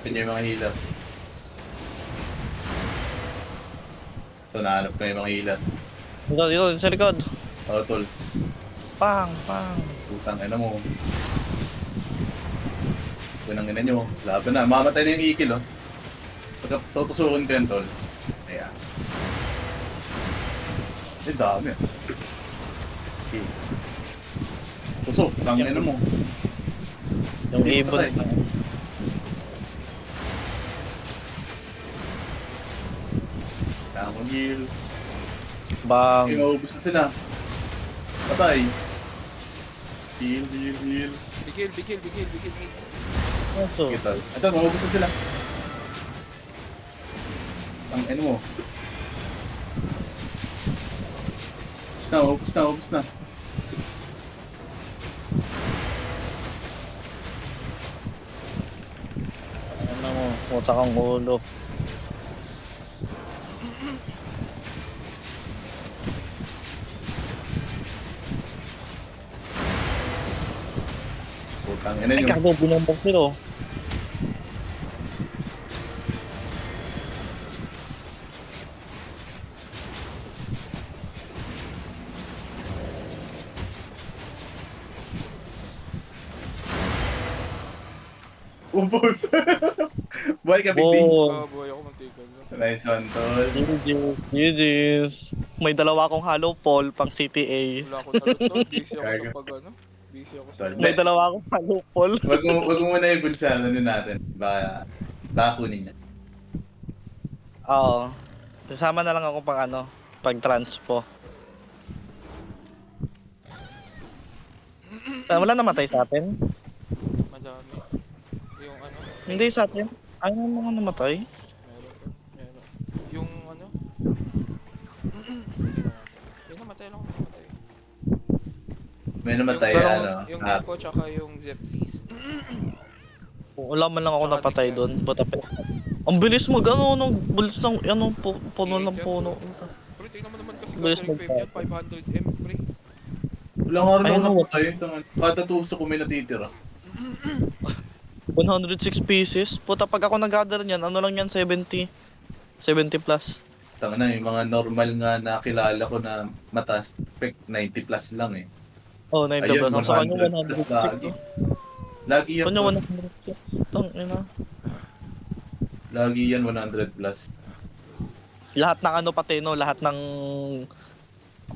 Yun yung mga healer. Ito, nahanap ko yung mga healer. Dito, sa likod. Oh, tol. Pang, pang. Putang ina mo. Punang ina nyo. Laban na. Mamatay na yung ikil, oh. Pagka tutusukin ko yan, tol. Ayan. Eh, dami. Okay. Tusok. Tang ina mo. Yung Hindi ibon. patay. Kailangan kong heal. Bang. Inaubos na sila. Patay. Heal, heal, heal. Bigil. Aso. Sige, tol. Ito, maubos na sila. Ang ina mo. Ubus na. Ano mo, puta kang ulo. Putang ina Ay, nyo. kago, binumbok nilo. Ubus. Buhay ka, Big D. Boom. Buhay ako mantigal lang. Nice one, tol. GG's. May dalawa akong hollow pole pang CTA. Wala akong talot doon. Busy ako sa Kaya. pag ano. Busy ako sa... Tol. May dalawa akong hollow pole. Wag mo muna ibulsa. Ano natin. Baka kunin niya. Oo. Kasama na lang ako pang ano, pag transpo. Wala namatay sa atin? Madami. Yung ano. Hindi sa atin. Ay, ano mga namatay? Meron. Yung ano. Yung namatay lang ako namatay. May namatay, ano. Yung Ah, Nico tsaka yung Zepsis. Wala man lang ako Tsaka napatay Nick doon. Ang bilis mag ano, bulis ng ano, puno ng Iikot, puno. Pre, tingnan mo naman kasi Bilis gathering wave yan. 500M, pre. wala nga rin Ayun, ako oh. napatay. Kada tuso ko may natitira. 106 pieces. Puta, pag ako nag-gather niyan, ano lang yan, 70. 70 plus. Tanga na, yung mga normal nga nakilala ko na mataas, 90 plus lang eh. Oh, 90 Ayun, plus. Ang sa kanya, 100 plus 106. lagi. Lagi yan, Kanya, tol. 106. Tang ina. Lagi yan, 100 plus. Lahat ng ano pati, no? Lahat ng